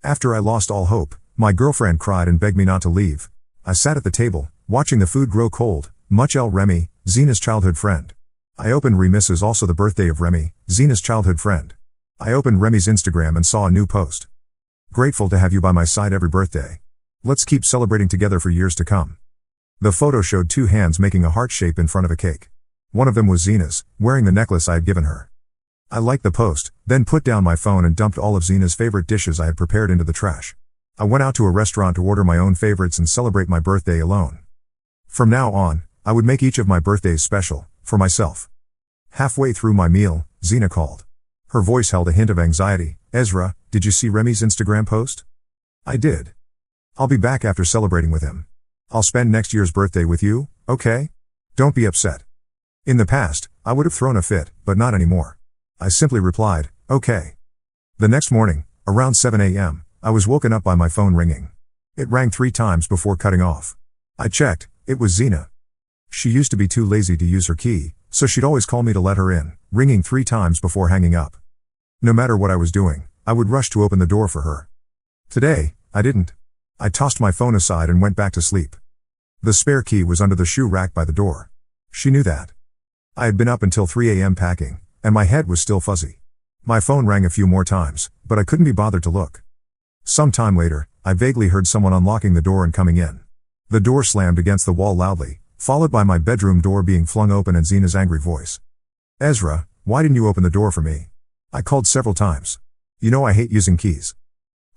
After I lost all hope, my girlfriend cried and begged me not to leave. I sat at the table, watching the food grow cold, much El Remy, Zena's childhood friend. I opened Remis's also the birthday of Remy, Zena's childhood friend. I opened Remy's Instagram and saw a new post. Grateful to have you by my side every birthday. Let's keep celebrating together for years to come. The photo showed two hands making a heart shape in front of a cake. One of them was Zena's, wearing the necklace I had given her. I liked the post, then put down my phone and dumped all of Zena's favorite dishes I had prepared into the trash. I went out to a restaurant to order my own favorites and celebrate my birthday alone. From now on, I would make each of my birthdays special, for myself. Halfway through my meal, Zena called. Her voice held a hint of anxiety. Ezra, did you see Remy's Instagram post? I did. I'll be back after celebrating with him. I'll spend next year's birthday with you, okay? Don't be upset. In the past, I would have thrown a fit, but not anymore. I simply replied, okay. The next morning, around 7 a.m., I was woken up by my phone ringing. It rang 3 times before cutting off. I checked, it was Zena. She used to be too lazy to use her key, so she'd always call me to let her in, ringing 3 times before hanging up. No matter what I was doing, I would rush to open the door for her. Today, I didn't. I tossed my phone aside and went back to sleep. The spare key was under the shoe rack by the door. She knew that. I had been up until 3 a.m. packing, and my head was still fuzzy. My phone rang a few more times, but I couldn't be bothered to look. Some time later, I vaguely heard someone unlocking the door and coming in. The door slammed against the wall loudly, followed by my bedroom door being flung open and Zena's angry voice. Ezra, why didn't you open the door for me? I called several times. You know I hate using keys.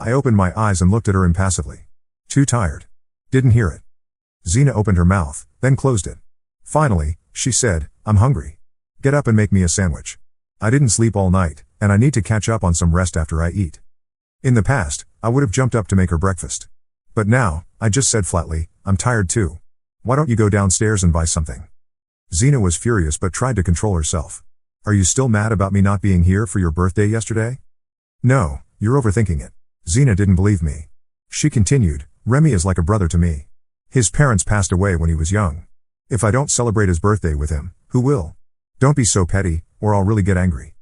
I opened my eyes and looked at her impassively. Too tired. Didn't hear it. Zena opened her mouth, then closed it. Finally, she said, I'm hungry. Get up and make me a sandwich. I didn't sleep all night, and I need to catch up on some rest after I eat. In the past, I would have jumped up to make her breakfast. But now, I just said flatly, I'm tired too. Why don't you go downstairs and buy something? Zena was furious but tried to control herself. Are you still mad about me not being here for your birthday yesterday? No, you're overthinking it. Zena didn't believe me. She continued, Remy is like a brother to me. His parents passed away when he was young. If I don't celebrate his birthday with him, who will? Don't be so petty, or I'll really get angry.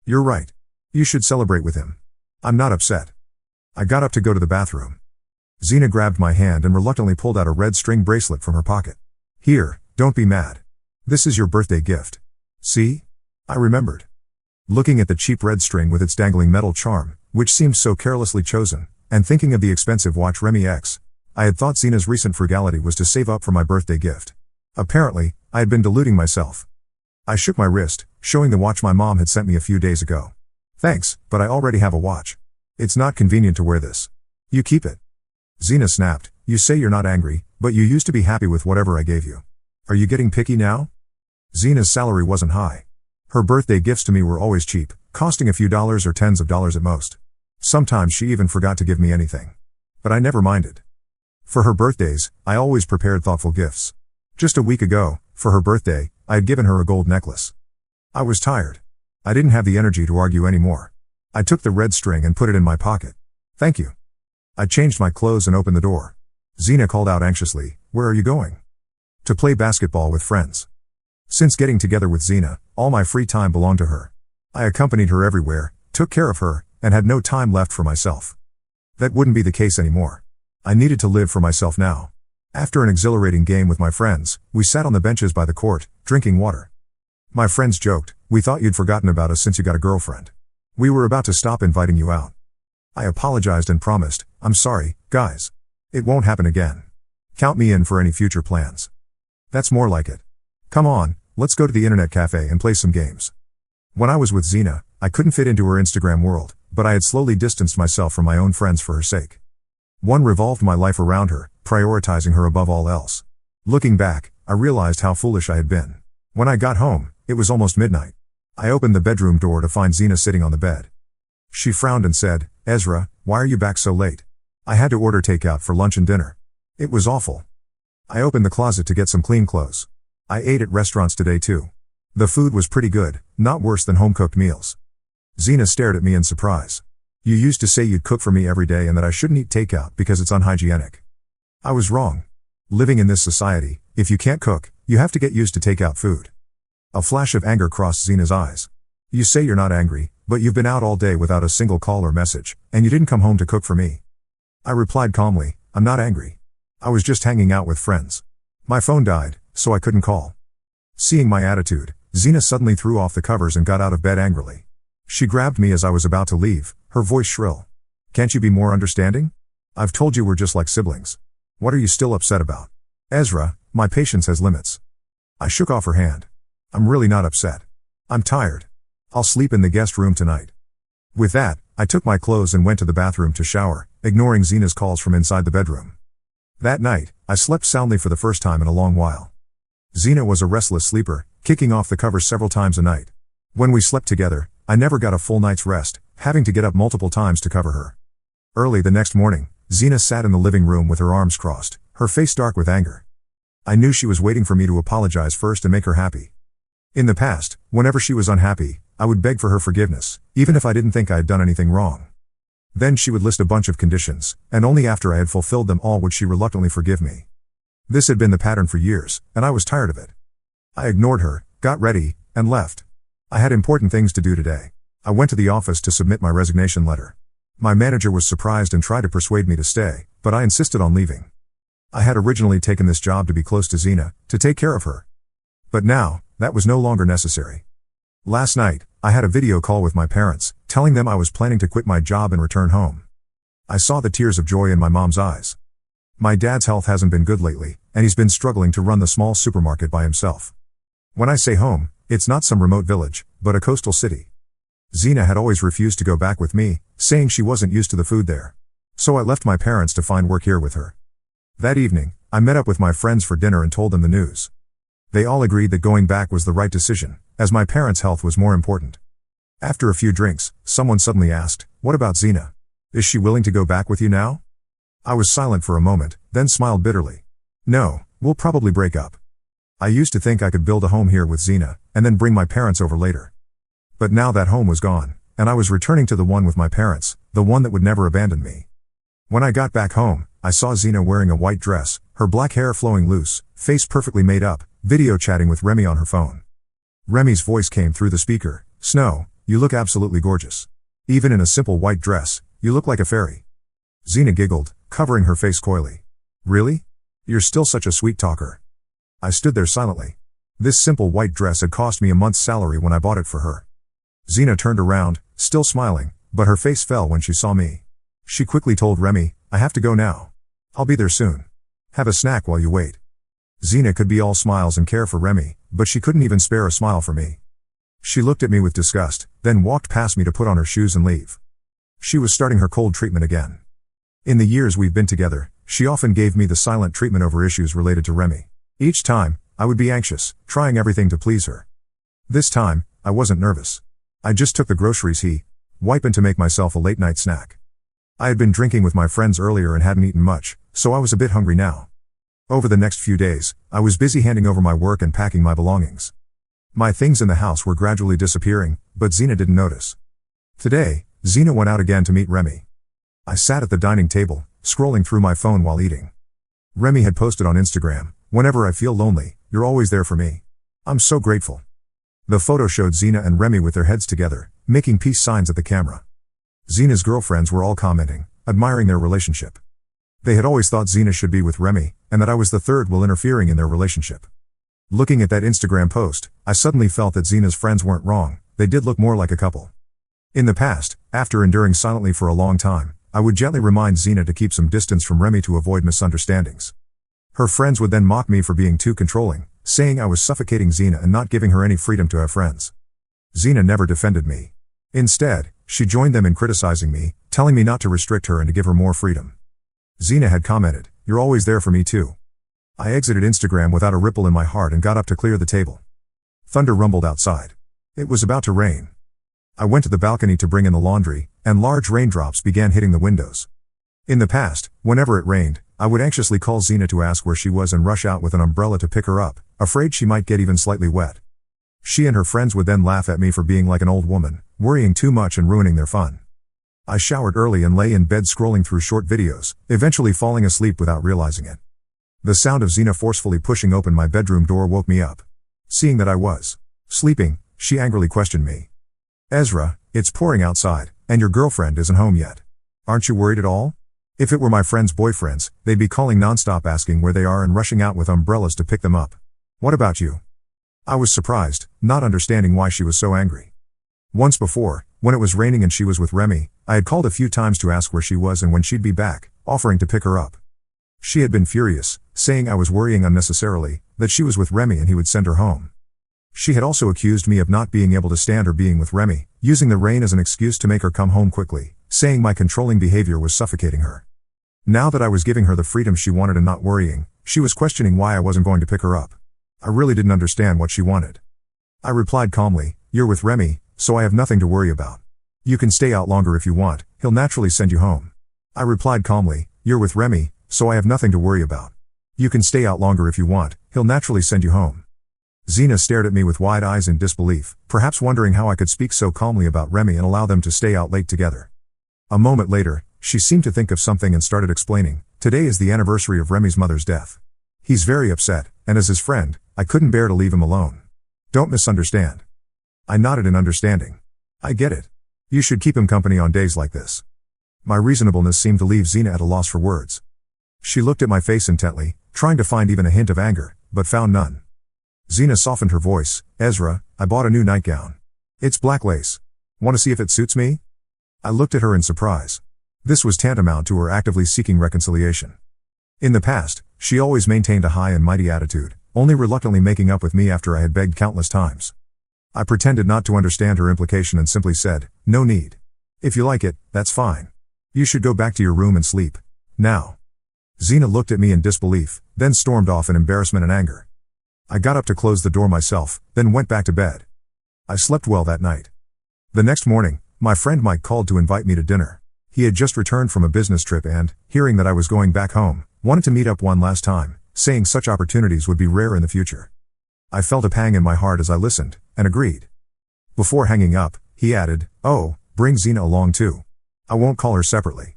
You're right. You should celebrate with him. I'm not upset. I got up to go to the bathroom. Zena grabbed my hand and reluctantly pulled out a red string bracelet from her pocket. Here, don't be mad. This is your birthday gift. See? I remembered. Looking at the cheap red string with its dangling metal charm, which seemed so carelessly chosen, and thinking of the expensive watch Remy X, I had thought Zena's recent frugality was to save up for my birthday gift. Apparently, I had been deluding myself. I shook my wrist, showing the watch my mom had sent me a few days ago. Thanks, but I already have a watch. It's not convenient to wear this. You keep it. Zena snapped, you say you're not angry, but you used to be happy with whatever I gave you. Are you getting picky now? Zena's salary wasn't high. Her birthday gifts to me were always cheap, costing a few dollars or tens of dollars at most. Sometimes she even forgot to give me anything. But I never minded. For her birthdays, I always prepared thoughtful gifts. Just a week ago, for her birthday, I had given her a gold necklace. I was tired. I didn't have the energy to argue anymore. I took the red string and put it in my pocket. Thank you. I changed my clothes and opened the door. Zena called out anxiously, where are you going? To play basketball with friends. Since getting together with Zena, all my free time belonged to her. I accompanied her everywhere, took care of her, and had no time left for myself. That wouldn't be the case anymore. I needed to live for myself now. After an exhilarating game with my friends, we sat on the benches by the court, drinking water. My friends joked, we thought you'd forgotten about us since you got a girlfriend. We were about to stop inviting you out. I apologized and promised, I'm sorry, guys. It won't happen again. Count me in for any future plans. That's more like it. Come on, let's go to the internet cafe and play some games. When I was with Zena, I couldn't fit into her Instagram world, but I had slowly distanced myself from my own friends for her sake. One revolved my life around her, prioritizing her above all else. Looking back, I realized how foolish I had been. When I got home, it was almost midnight. I opened the bedroom door to find Zena sitting on the bed. She frowned and said, Ezra, why are you back so late? I had to order takeout for lunch and dinner. It was awful. I opened the closet to get some clean clothes. I ate at restaurants today too. The food was pretty good, not worse than home-cooked meals. Zena stared at me in surprise. You used to say you'd cook for me every day and that I shouldn't eat takeout because it's unhygienic. I was wrong. Living in this society, if you can't cook, you have to get used to takeout food. A flash of anger crossed Zena's eyes. You say you're not angry, but you've been out all day without a single call or message, and you didn't come home to cook for me. I replied calmly, I'm not angry. I was just hanging out with friends. My phone died, so I couldn't call. Seeing my attitude, Zina suddenly threw off the covers and got out of bed angrily. She grabbed me as I was about to leave, her voice shrill. Can't you be more understanding? I've told you we're just like siblings. What are you still upset about? Ezra, my patience has limits. I shook off her hand. I'm really not upset. I'm tired. I'll sleep in the guest room tonight. With that, I took my clothes and went to the bathroom to shower, ignoring Zina's calls from inside the bedroom. That night, I slept soundly for the first time in a long while. Zina was a restless sleeper, kicking off the covers several times a night. When we slept together, I never got a full night's rest, having to get up multiple times to cover her. Early the next morning, Zina sat in the living room with her arms crossed, her face dark with anger. I knew she was waiting for me to apologize first and make her happy. In the past, whenever she was unhappy, I would beg for her forgiveness, even if I didn't think I had done anything wrong. Then she would list a bunch of conditions, and only after I had fulfilled them all would she reluctantly forgive me. This had been the pattern for years, and I was tired of it. I ignored her, got ready, and left. I had important things to do today. I went to the office to submit my resignation letter. My manager was surprised and tried to persuade me to stay, but I insisted on leaving. I had originally taken this job to be close to Zina, to take care of her. But now, that was no longer necessary. Last night, I had a video call with my parents, telling them I was planning to quit my job and return home. I saw the tears of joy in my mom's eyes. My dad's health hasn't been good lately, and he's been struggling to run the small supermarket by himself. When I say home, it's not some remote village, but a coastal city. Zina had always refused to go back with me, saying she wasn't used to the food there. So I left my parents to find work here with her. That evening, I met up with my friends for dinner and told them the news. They all agreed that going back was the right decision, as my parents' health was more important. After a few drinks, someone suddenly asked, "What about Zina? Is she willing to go back with you now?" I was silent for a moment, then smiled bitterly. "No, we'll probably break up. I used to think I could build a home here with Zina, and then bring my parents over later. But now that home was gone, and I was returning to the one with my parents, the one that would never abandon me." When I got back home, I saw Zina wearing a white dress, her black hair flowing loose, face perfectly made up, video chatting with Remy on her phone. Remy's voice came through the speaker, "Snow, you look absolutely gorgeous. Even in a simple white dress, you look like a fairy." Zina giggled, covering her face coyly. "Really? You're still such a sweet talker." I stood there silently. This simple white dress had cost me a month's salary when I bought it for her. Zina turned around, still smiling, but her face fell when she saw me. She quickly told Remy, "I have to go now. I'll be there soon. Have a snack while you wait." Zina could be all smiles and care for Remy, but she couldn't even spare a smile for me. She looked at me with disgust, then walked past me to put on her shoes and leave. She was starting her cold treatment again. In the years we've been together, she often gave me the silent treatment over issues related to Remy. Each time, I would be anxious, trying everything to please her. This time, I wasn't nervous. I just took the groceries wiping to make myself a late-night snack. I had been drinking with my friends earlier and hadn't eaten much, so I was a bit hungry now. Over the next few days, I was busy handing over my work and packing my belongings. My things in the house were gradually disappearing, but Zina didn't notice. Today, Zina went out again to meet Remy. I sat at the dining table, scrolling through my phone while eating. Remy had posted on Instagram, "Whenever I feel lonely, you're always there for me. I'm so grateful." The photo showed Zina and Remy with their heads together, making peace signs at the camera. Zina's girlfriends were all commenting, admiring their relationship. They had always thought Zina should be with Remy, and that I was the third wheel interfering in their relationship. Looking at that Instagram post, I suddenly felt that Zina's friends weren't wrong, they did look more like a couple. In the past, after enduring silently for a long time, I would gently remind Zina to keep some distance from Remy to avoid misunderstandings. Her friends would then mock me for being too controlling, saying I was suffocating Zina and not giving her any freedom to have friends. Zina never defended me. Instead, she joined them in criticizing me, telling me not to restrict her and to give her more freedom. Zina had commented, "You're always there for me too." I exited Instagram without a ripple in my heart and got up to clear the table. Thunder rumbled outside. It was about to rain. I went to the balcony to bring in the laundry, and large raindrops began hitting the windows. In the past, whenever it rained, I would anxiously call Zina to ask where she was and rush out with an umbrella to pick her up, afraid she might get even slightly wet. She and her friends would then laugh at me for being like an old woman, worrying too much and ruining their fun. I showered early and lay in bed scrolling through short videos, eventually falling asleep without realizing it. The sound of Zina forcefully pushing open my bedroom door woke me up. Seeing that I was sleeping, she angrily questioned me. Ezra, it's pouring outside, and your girlfriend isn't home yet. Aren't you worried at all? If it were my friends' boyfriends, they'd be calling nonstop asking where they are and rushing out with umbrellas to pick them up. What about you? I was surprised, not understanding why she was so angry. Once before, when it was raining and she was with Remy, I had called a few times to ask where she was and when she'd be back, offering to pick her up. She had been furious, saying I was worrying unnecessarily, that she was with Remy and he would send her home. She had also accused me of not being able to stand her being with Remy, using the rain as an excuse to make her come home quickly, saying my controlling behavior was suffocating her. Now that I was giving her the freedom she wanted and not worrying, she was questioning why I wasn't going to pick her up. I really didn't understand what she wanted. I replied calmly, "You're with Remy, so I have nothing to worry about. You can stay out longer if you want, he'll naturally send you home." I replied calmly, "You're with Remy, so I have nothing to worry about. You can stay out longer if you want, he'll naturally send you home." Zena stared at me with wide eyes in disbelief, perhaps wondering how I could speak so calmly about Remy and allow them to stay out late together. A moment later, she seemed to think of something and started explaining, "Today is the anniversary of Remy's mother's death. He's very upset, and as his friend, I couldn't bear to leave him alone. Don't misunderstand." I nodded in understanding. "I get it. You should keep him company on days like this." My reasonableness seemed to leave Zena at a loss for words. She looked at my face intently, trying to find even a hint of anger, but found none. Zena softened her voice, "Ezra, I bought a new nightgown. It's black lace. Want to see if it suits me?" I looked at her in surprise. This was tantamount to her actively seeking reconciliation. In the past, she always maintained a high and mighty attitude, only reluctantly making up with me after I had begged countless times. I pretended not to understand her implication and simply said, "No need. If you like it, that's fine. You should go back to your room and sleep. Now." Zena looked at me in disbelief, then stormed off in embarrassment and anger. I got up to close the door myself, then went back to bed. I slept well that night. The next morning, my friend Mike called to invite me to dinner. He had just returned from a business trip and, hearing that I was going back home, wanted to meet up one last time, saying such opportunities would be rare in the future. I felt a pang in my heart as I listened, and agreed. Before hanging up, he added, "Oh, bring Zena along too. I won't call her separately."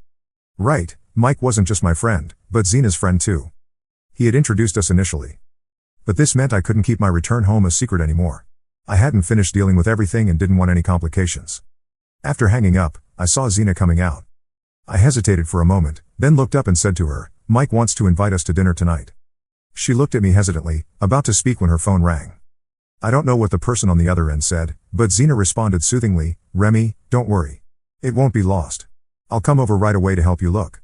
Right, Mike wasn't just my friend, but Zena's friend too. He had introduced us initially. But this meant I couldn't keep my return home a secret anymore. I hadn't finished dealing with everything and didn't want any complications. After hanging up, I saw Zena coming out. I hesitated for a moment, then looked up and said to her, "Mike wants to invite us to dinner tonight." She looked at me hesitantly, about to speak when her phone rang. I don't know what the person on the other end said, but Zena responded soothingly, "Remy, don't worry. It won't be lost. I'll come over right away to help you look."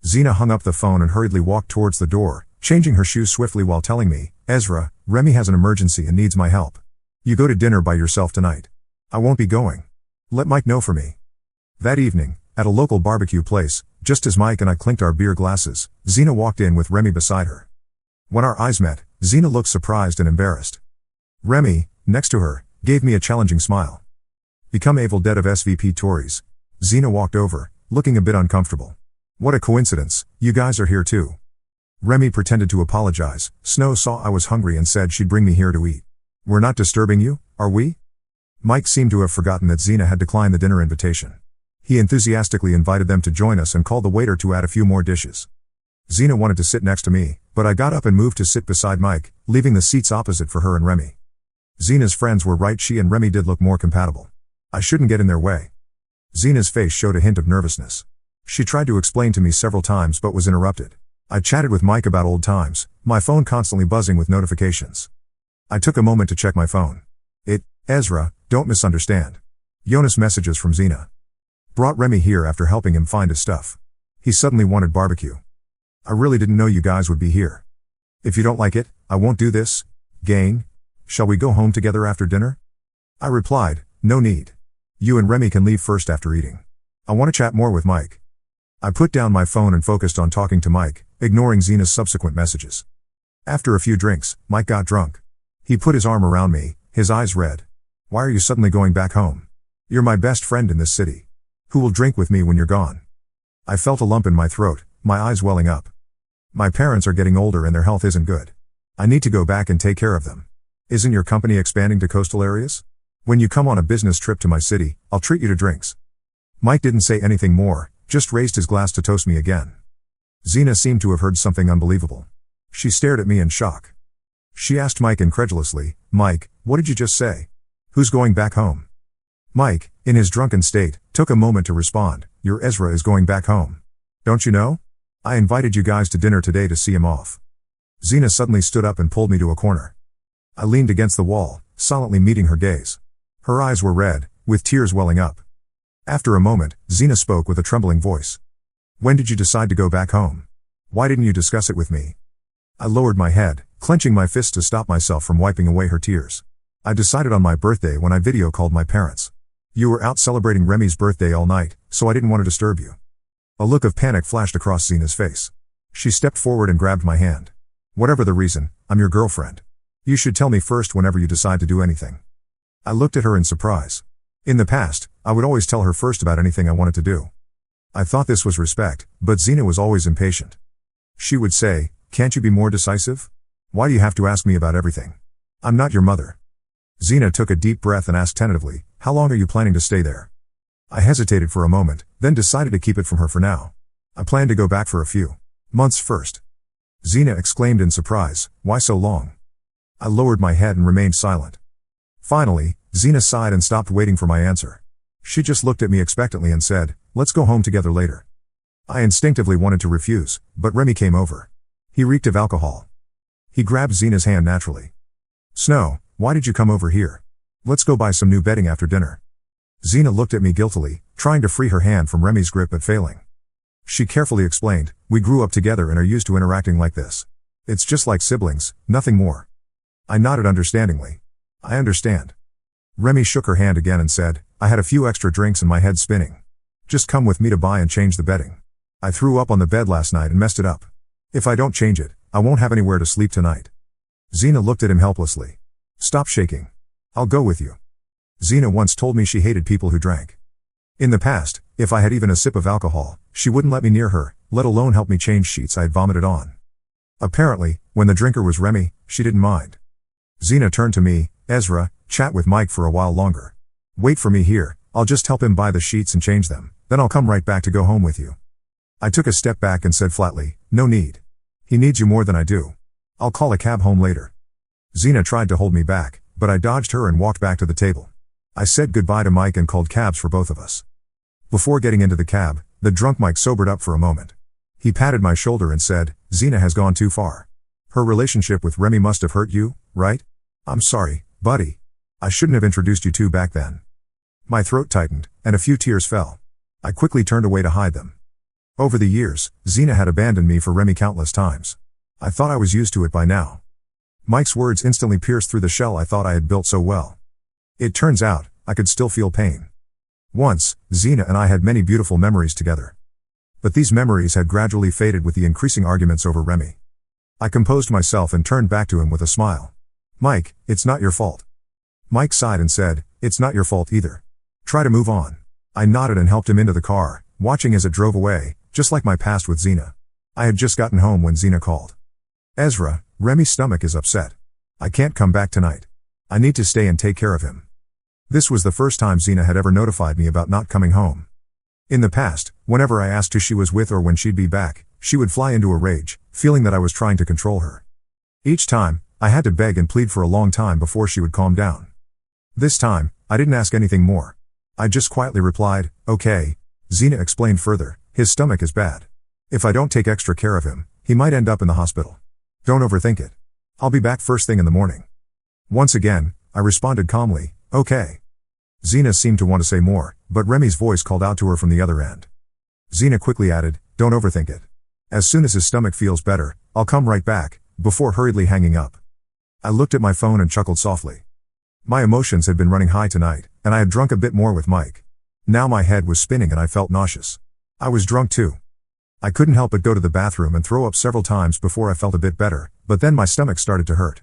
Zena hung up the phone and hurriedly walked towards the door, changing her shoes swiftly while telling me, "Ezra, Remy has an emergency and needs my help. You go to dinner by yourself tonight. I won't be going. Let Mike know for me." That evening, at a local barbecue place, just as Mike and I clinked our beer glasses, Zena walked in with Remy beside her. When our eyes met, Zena looked surprised and embarrassed. Remy, next to her, gave me a challenging smile. "Become Evil Dead of SVP Tories." Zena walked over, looking a bit uncomfortable. "What a coincidence, you guys are here too." Remy pretended to apologize. Snow saw I was hungry and said she'd bring me here to eat. "We're not disturbing you, are we?" Mike seemed to have forgotten that Zena had declined the dinner invitation. He enthusiastically invited them to join us and called the waiter to add a few more dishes. Zena wanted to sit next to me, but I got up and moved to sit beside Mike, leaving the seats opposite for her and Remy. Zena's friends were right, she and Remy did look more compatible. I shouldn't get in their way. Zena's face showed a hint of nervousness. She tried to explain to me several times but was interrupted. I chatted with Mike about old times, my phone constantly buzzing with notifications. I took a moment to check my phone. Ezra, don't misunderstand. Jonas messages from Zena. Brought Remy here after helping him find his stuff. He suddenly wanted barbecue. I really didn't know you guys would be here. If you don't like it, I won't do this. Gang, shall we go home together after dinner? I replied, "No need. You and Remy can leave first after eating. I want to chat more with Mike." I put down my phone and focused on talking to Mike, ignoring Zena's subsequent messages. After a few drinks, Mike got drunk. He put his arm around me, his eyes red. "Why are you suddenly going back home? You're my best friend in this city. Who will drink with me when you're gone?" I felt a lump in my throat, my eyes welling up. "My parents are getting older and their health isn't good. I need to go back and take care of them. Isn't your company expanding to coastal areas? When you come on a business trip to my city, I'll treat you to drinks." Mike didn't say anything more, just raised his glass to toast me again. Zena seemed to have heard something unbelievable. She stared at me in shock. She asked Mike incredulously, "Mike, what did you just say? Who's going back home?" Mike, in his drunken state, took a moment to respond, your Ezra is going back home. Don't you know? I invited you guys to dinner today to see him off. Zena suddenly stood up and pulled me to a corner. I leaned against the wall, silently meeting her gaze. Her eyes were red, with tears welling up. After a moment, Zena spoke with a trembling voice. When did you decide to go back home? Why didn't you discuss it with me? I lowered my head, clenching my fist to stop myself from wiping away her tears. I decided on my birthday when I video called my parents. You were out celebrating Remy's birthday all night, so I didn't want to disturb you. A look of panic flashed across Zena's face. She stepped forward and grabbed my hand. Whatever the reason, I'm your girlfriend. You should tell me first whenever you decide to do anything. I looked at her in surprise. In the past, I would always tell her first about anything I wanted to do. I thought this was respect, but Zena was always impatient. She would say, can't you be more decisive? Why do you have to ask me about everything? I'm not your mother. Zena took a deep breath and asked tentatively, how long are you planning to stay there? I hesitated for a moment, then decided to keep it from her for now. I plan to go back for a few months first. Zena exclaimed in surprise, why so long? I lowered my head and remained silent. Finally, Zena sighed and stopped waiting for my answer. She just looked at me expectantly and said, let's go home together later. I instinctively wanted to refuse, but Remy came over. He reeked of alcohol. He grabbed Zena's hand naturally. Snow, why did you come over here? Let's go buy some new bedding after dinner. Zena looked at me guiltily, trying to free her hand from Remy's grip but failing. She carefully explained, we grew up together and are used to interacting like this. It's just like siblings, nothing more. I nodded understandingly. I understand. Remy shook her hand again and said, I had a few extra drinks and my head spinning. Just come with me to buy and change the bedding. I threw up on the bed last night and messed it up. If I don't change it, I won't have anywhere to sleep tonight. Zena looked at him helplessly. Stop shaking. I'll go with you. Zena once told me she hated people who drank. In the past, if I had even a sip of alcohol, she wouldn't let me near her, let alone help me change sheets I had vomited on. Apparently, when the drinker was Remy, she didn't mind. Zena turned to me, Ezra, chat with Mike for a while longer. Wait for me here, I'll just help him buy the sheets and change them, then I'll come right back to go home with you. I took a step back and said flatly, no need. He needs you more than I do. I'll call a cab home later. Zena tried to hold me back, but I dodged her and walked back to the table. I said goodbye to Mike and called cabs for both of us. Before getting into the cab, the drunk Mike sobered up for a moment. He patted my shoulder and said, Zena has gone too far. Her relationship with Remy must have hurt you, right? I'm sorry, buddy. I shouldn't have introduced you two back then. My throat tightened, and a few tears fell. I quickly turned away to hide them. Over the years, Zena had abandoned me for Remy countless times. I thought I was used to it by now. Mike's words instantly pierced through the shell I thought I had built so well. It turns out, I could still feel pain. Once, Zena and I had many beautiful memories together. But these memories had gradually faded with the increasing arguments over Remy. I composed myself and turned back to him with a smile. Mike, it's not your fault. Mike sighed and said, it's not your fault either. Try to move on. I nodded and helped him into the car, watching as it drove away, just like my past with Zena. I had just gotten home when Zena called. Ezra, Remy's stomach is upset. I can't come back tonight. I need to stay and take care of him. This was the first time Zena had ever notified me about not coming home. In the past, whenever I asked who she was with or when she'd be back, she would fly into a rage, feeling that I was trying to control her. Each time, I had to beg and plead for a long time before she would calm down. This time, I didn't ask anything more. I just quietly replied, okay. Zena explained further, his stomach is bad. If I don't take extra care of him, he might end up in the hospital. Don't overthink it. I'll be back first thing in the morning. Once again, I responded calmly, okay. Zena seemed to want to say more, but Remy's voice called out to her from the other end. Zena quickly added, don't overthink it. As soon as his stomach feels better, I'll come right back, before hurriedly hanging up. I looked at my phone and chuckled softly. My emotions had been running high tonight, and I had drunk a bit more with Mike. Now my head was spinning and I felt nauseous. I was drunk too. I couldn't help but go to the bathroom and throw up several times before I felt a bit better, but then my stomach started to hurt.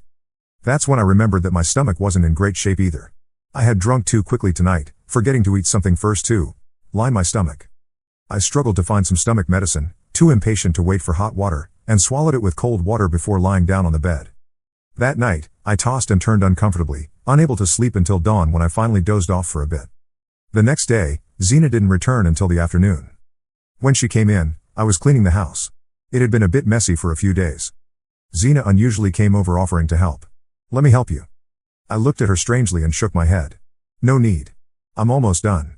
That's when I remembered that my stomach wasn't in great shape either. I had drunk too quickly tonight, forgetting to eat something first to line my stomach. I struggled to find some stomach medicine, too impatient to wait for hot water, and swallowed it with cold water before lying down on the bed. That night, I tossed and turned uncomfortably, unable to sleep until dawn when I finally dozed off for a bit. The next day, Zena didn't return until the afternoon. When she came in, I was cleaning the house. It had been a bit messy for a few days. Zena unusually came over offering to help. Let me help you. I looked at her strangely and shook my head. No need. I'm almost done.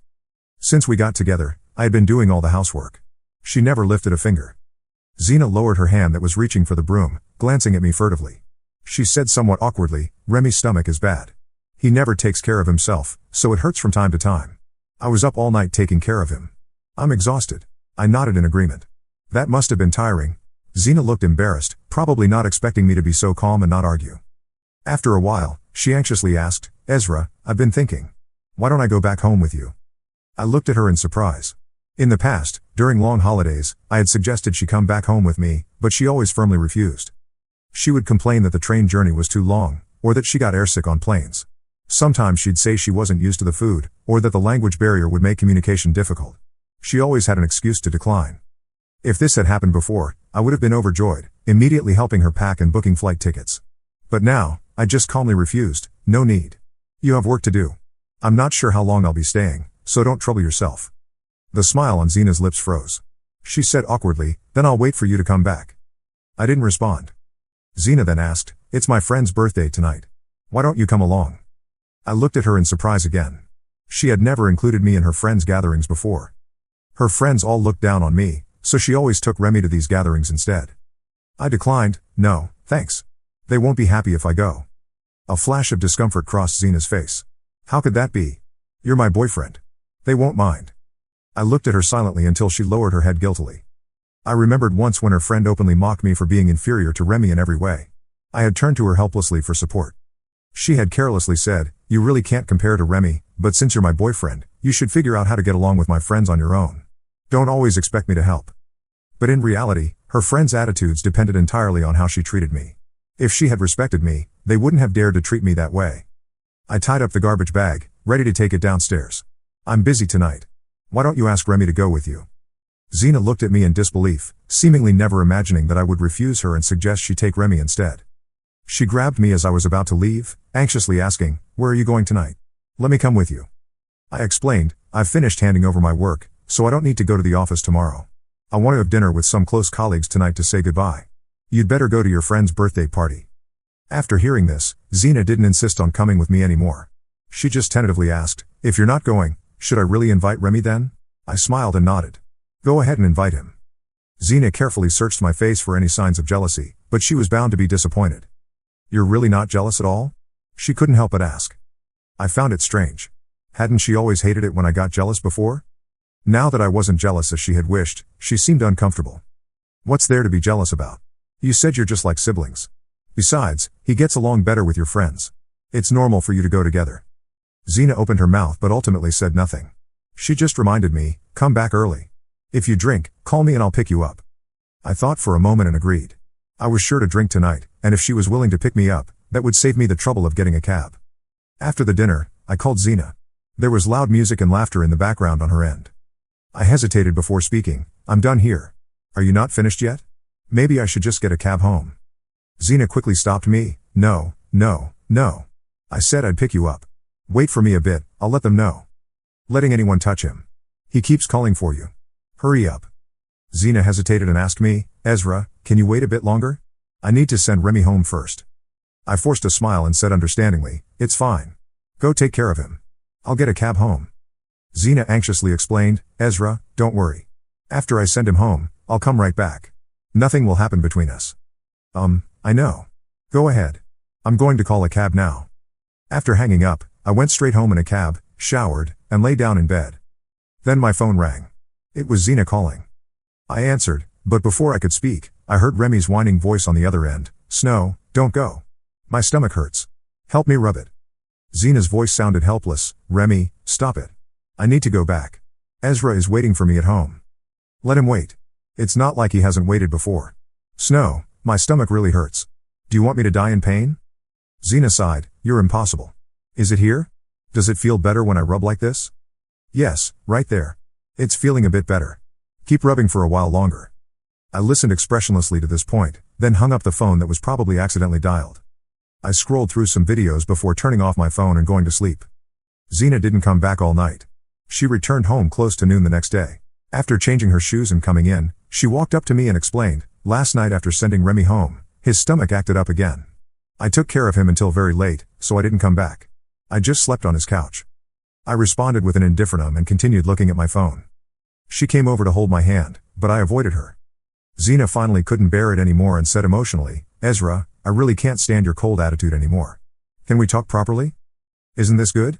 Since we got together, I had been doing all the housework. She never lifted a finger. Zina lowered her hand that was reaching for the broom, glancing at me furtively. She said somewhat awkwardly, Remy's stomach is bad. He never takes care of himself, so it hurts from time to time. I was up all night taking care of him. I'm exhausted. I nodded in agreement. That must have been tiring. Zina looked embarrassed, probably not expecting me to be so calm and not argue. After a while, she anxiously asked, Ezra, I've been thinking. Why don't I go back home with you? I looked at her in surprise. In the past, during long holidays, I had suggested she come back home with me, but she always firmly refused. She would complain that the train journey was too long, or that she got airsick on planes. Sometimes she'd say she wasn't used to the food, or that the language barrier would make communication difficult. She always had an excuse to decline. If this had happened before, I would have been overjoyed, immediately helping her pack and booking flight tickets. But now, I just calmly refused, no need. You have work to do. I'm not sure how long I'll be staying, so don't trouble yourself. The smile on Zina's lips froze. She said awkwardly, then I'll wait for you to come back. I didn't respond. Zina then asked, it's my friend's birthday tonight. Why don't you come along? I looked at her in surprise again. She had never included me in her friends' gatherings before. Her friends all looked down on me, so she always took Remy to these gatherings instead. I declined, no, thanks. They won't be happy if I go. A flash of discomfort crossed Zina's face. How could that be? You're my boyfriend. They won't mind. I looked at her silently until she lowered her head guiltily. I remembered once when her friend openly mocked me for being inferior to Remy in every way. I had turned to her helplessly for support. She had carelessly said, you really can't compare to Remy, but since you're my boyfriend, you should figure out how to get along with my friends on your own. Don't always expect me to help. But in reality, her friends' attitudes depended entirely on how she treated me. If she had respected me, they wouldn't have dared to treat me that way. I tied up the garbage bag, ready to take it downstairs. I'm busy tonight. Why don't you ask Remy to go with you? Zina looked at me in disbelief, seemingly never imagining that I would refuse her and suggest she take Remy instead. She grabbed me as I was about to leave, anxiously asking, where are you going tonight? Let me come with you. I explained, I've finished handing over my work, so I don't need to go to the office tomorrow. I want to have dinner with some close colleagues tonight to say goodbye. You'd better go to your friend's birthday party. After hearing this, Zina didn't insist on coming with me anymore. She just tentatively asked, if you're not going, should I really invite Remy then? I smiled and nodded. Go ahead and invite him. Zina carefully searched my face for any signs of jealousy, but she was bound to be disappointed. You're really not jealous at all? She couldn't help but ask. I found it strange. Hadn't she always hated it when I got jealous before? Now that I wasn't jealous as she had wished, she seemed uncomfortable. What's there to be jealous about? You said you're just like siblings. Besides, he gets along better with your friends. It's normal for you to go together. Zina opened her mouth but ultimately said nothing. She just reminded me, come back early. If you drink, call me and I'll pick you up. I thought for a moment and agreed. I was sure to drink tonight, and if she was willing to pick me up, that would save me the trouble of getting a cab. After the dinner, I called Zina. There was loud music and laughter in the background on her end. I hesitated before speaking, I'm done here. Are you not finished yet? Maybe I should just get a cab home. Zina quickly stopped me, no. I said I'd pick you up. Wait for me a bit, I'll let them know. Letting anyone touch him. He keeps calling for you. Hurry up. Zina hesitated and asked me, Ezra, can you wait a bit longer? I need to send Remy home first. I forced a smile and said understandingly, it's fine. Go take care of him. I'll get a cab home. Zina anxiously explained, Ezra, don't worry. After I send him home, I'll come right back. Nothing will happen between us. I know. Go ahead. I'm going to call a cab now. After hanging up, I went straight home in a cab, showered, and lay down in bed. Then my phone rang. It was Zina calling. I answered, but before I could speak, I heard Remy's whining voice on the other end, Snow, don't go. My stomach hurts. Help me rub it. Zina's voice sounded helpless, Remy, stop it. I need to go back. Ezra is waiting for me at home. Let him wait. It's not like he hasn't waited before. Snow, my stomach really hurts. Do you want me to die in pain? Zina sighed, you're impossible. Is it here? Does it feel better when I rub like this? Yes, right there. It's feeling a bit better. Keep rubbing for a while longer. I listened expressionlessly to this point, then hung up the phone that was probably accidentally dialed. I scrolled through some videos before turning off my phone and going to sleep. Zina didn't come back all night. She returned home close to noon the next day. After changing her shoes and coming in, she walked up to me and explained, last night after sending Remy home, his stomach acted up again. I took care of him until very late, so I didn't come back. I just slept on his couch. I responded with an indifferent and continued looking at my phone. She came over to hold my hand, but I avoided her. Zena finally couldn't bear it anymore and said emotionally, "Ezra, I really can't stand your cold attitude anymore. Can we talk properly? Isn't this good?"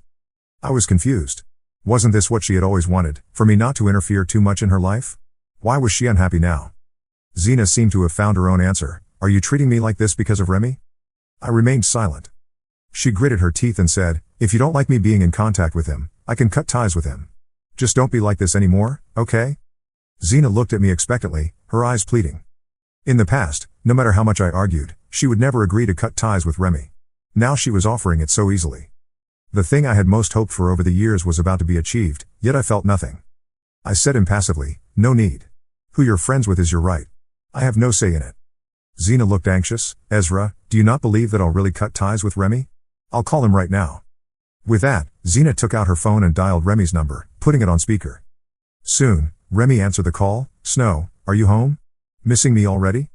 I was confused. Wasn't this what she had always wanted, for me not to interfere too much in her life? Why was she unhappy now? Zena seemed to have found her own answer. "Are you treating me like this because of Remy?" I remained silent. She gritted her teeth and said, "If you don't like me being in contact with him, I can cut ties with him. Just don't be like this anymore, okay?" Zena looked at me expectantly, her eyes pleading. In the past, no matter how much I argued, she would never agree to cut ties with Remy. Now she was offering it so easily. The thing I had most hoped for over the years was about to be achieved, yet I felt nothing. I said impassively, "No need. Who you're friends with is your right. I have no say in it." Zena looked anxious. "Ezra, do you not believe that I'll really cut ties with Remy? I'll call him right now." With that, Zena took out her phone and dialed Remy's number, putting it on speaker. Soon, Remy answered the call. "Snow, are you home? Missing me already?"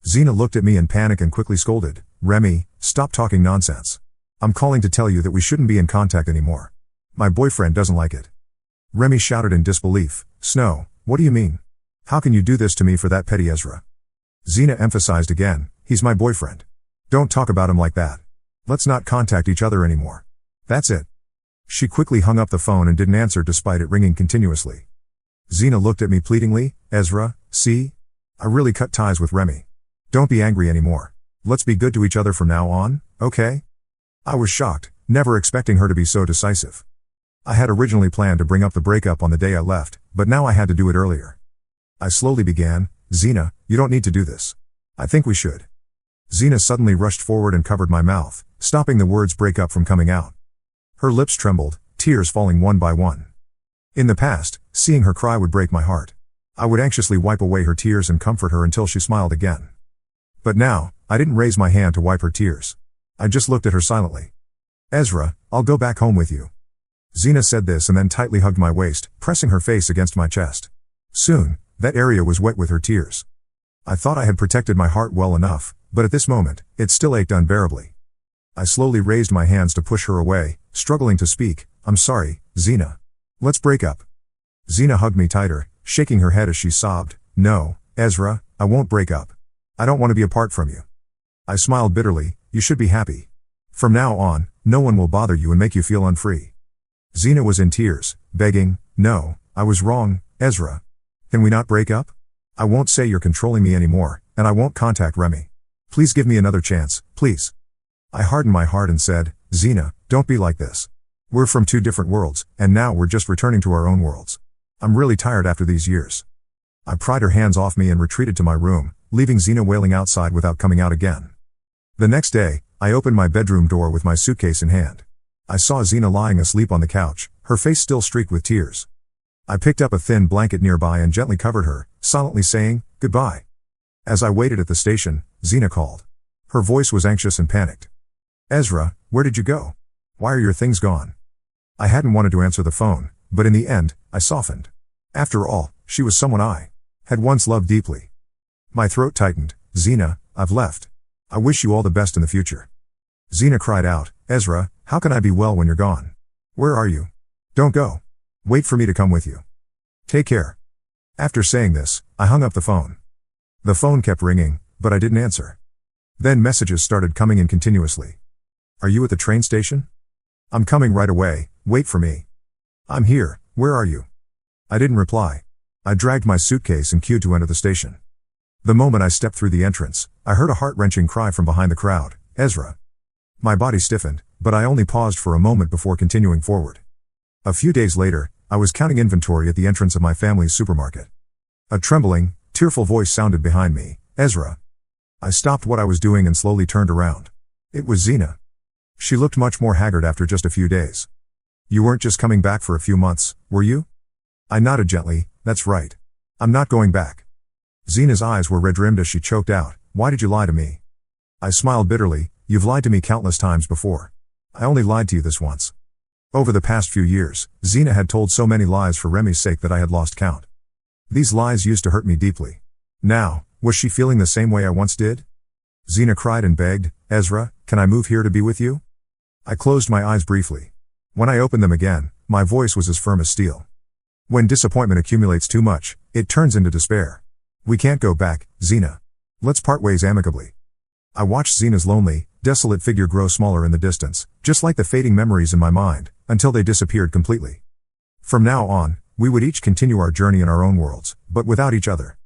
Zena looked at me in panic and quickly scolded, "Remy, stop talking nonsense. I'm calling to tell you that we shouldn't be in contact anymore. My boyfriend doesn't like it." Remy shouted in disbelief, "Snow, what do you mean? How can you do this to me for that petty Ezra?" Zena emphasized again, "He's my boyfriend. Don't talk about him like that. Let's not contact each other anymore. That's it." She quickly hung up the phone and didn't answer despite it ringing continuously. Zena looked at me pleadingly, "Ezra, see? I really cut ties with Remy. Don't be angry anymore. Let's be good to each other from now on, okay?" I was shocked, never expecting her to be so decisive. I had originally planned to bring up the breakup on the day I left, but now I had to do it earlier. I slowly began, "Zena, you don't need to do this. I think we should." Zena suddenly rushed forward and covered my mouth, stopping the words "break up" from coming out. Her lips trembled, tears falling one by one. In the past, seeing her cry would break my heart. I would anxiously wipe away her tears and comfort her until she smiled again. But now, I didn't raise my hand to wipe her tears. I just looked at her silently. "Ezra, I'll go back home with you." Zena said this and then tightly hugged my waist, pressing her face against my chest. Soon, that area was wet with her tears. I thought I had protected my heart well enough, but at this moment, it still ached unbearably. I slowly raised my hands to push her away, struggling to speak. "I'm sorry, Zena. Let's break up." Zena hugged me tighter, shaking her head as she sobbed, "No, Ezra, I won't break up. I don't want to be apart from you." I smiled bitterly, "You should be happy. From now on, no one will bother you and make you feel unfree." Zena was in tears, begging, "No, I was wrong, Ezra. Can we not break up? I won't say you're controlling me anymore, and I won't contact Remy. Please give me another chance, please." I hardened my heart and said, "Zena, don't be like this. We're from two different worlds, and now we're just returning to our own worlds. I'm really tired after these years." I pried her hands off me and retreated to my room, leaving Zena wailing outside without coming out again. The next day, I opened my bedroom door with my suitcase in hand. I saw Zena lying asleep on the couch, her face still streaked with tears. I picked up a thin blanket nearby and gently covered her, silently saying, "Goodbye." As I waited at the station, Zena called. Her voice was anxious and panicked. "Ezra, where did you go? Why are your things gone?" I hadn't wanted to answer the phone, but in the end, I softened. After all, she was someone I had once loved deeply. My throat tightened. "Zena, I've left. I wish you all the best in the future." Zena cried out, "Ezra, how can I be well when you're gone? Where are you? Don't go. Wait for me to come with you. Take care." After saying this, I hung up the phone. The phone kept ringing, but I didn't answer. Then messages started coming in continuously. "Are you at the train station? I'm coming right away, wait for me. I'm here, where are you?" I didn't reply. I dragged my suitcase and queued to enter the station. The moment I stepped through the entrance, I heard a heart-wrenching cry from behind the crowd, "Ezra." My body stiffened, but I only paused for a moment before continuing forward. A few days later, I was counting inventory at the entrance of my family's supermarket. A trembling, tearful voice sounded behind me, "Ezra." I stopped what I was doing and slowly turned around. It was Zena. She looked much more haggard after just a few days. "You weren't just coming back for a few months, were you?" I nodded gently, "That's right. I'm not going back." Zena's eyes were red-rimmed as she choked out, "Why did you lie to me?" I smiled bitterly, "You've lied to me countless times before. I only lied to you this once." Over the past few years, Zena had told so many lies for Remy's sake that I had lost count. These lies used to hurt me deeply. Now, was she feeling the same way I once did? Zena cried and begged, "Ezra, can I move here to be with you?" I closed my eyes briefly. When I opened them again, My voice was as firm as steel. When disappointment accumulates too much, it turns into despair. We can't go back, Xena. Let's part ways amicably. I watched Xena's lonely, desolate figure grow smaller in the distance, just like the fading memories in my mind, until they disappeared completely. From now on, we would each continue our journey in our own worlds, but without each other.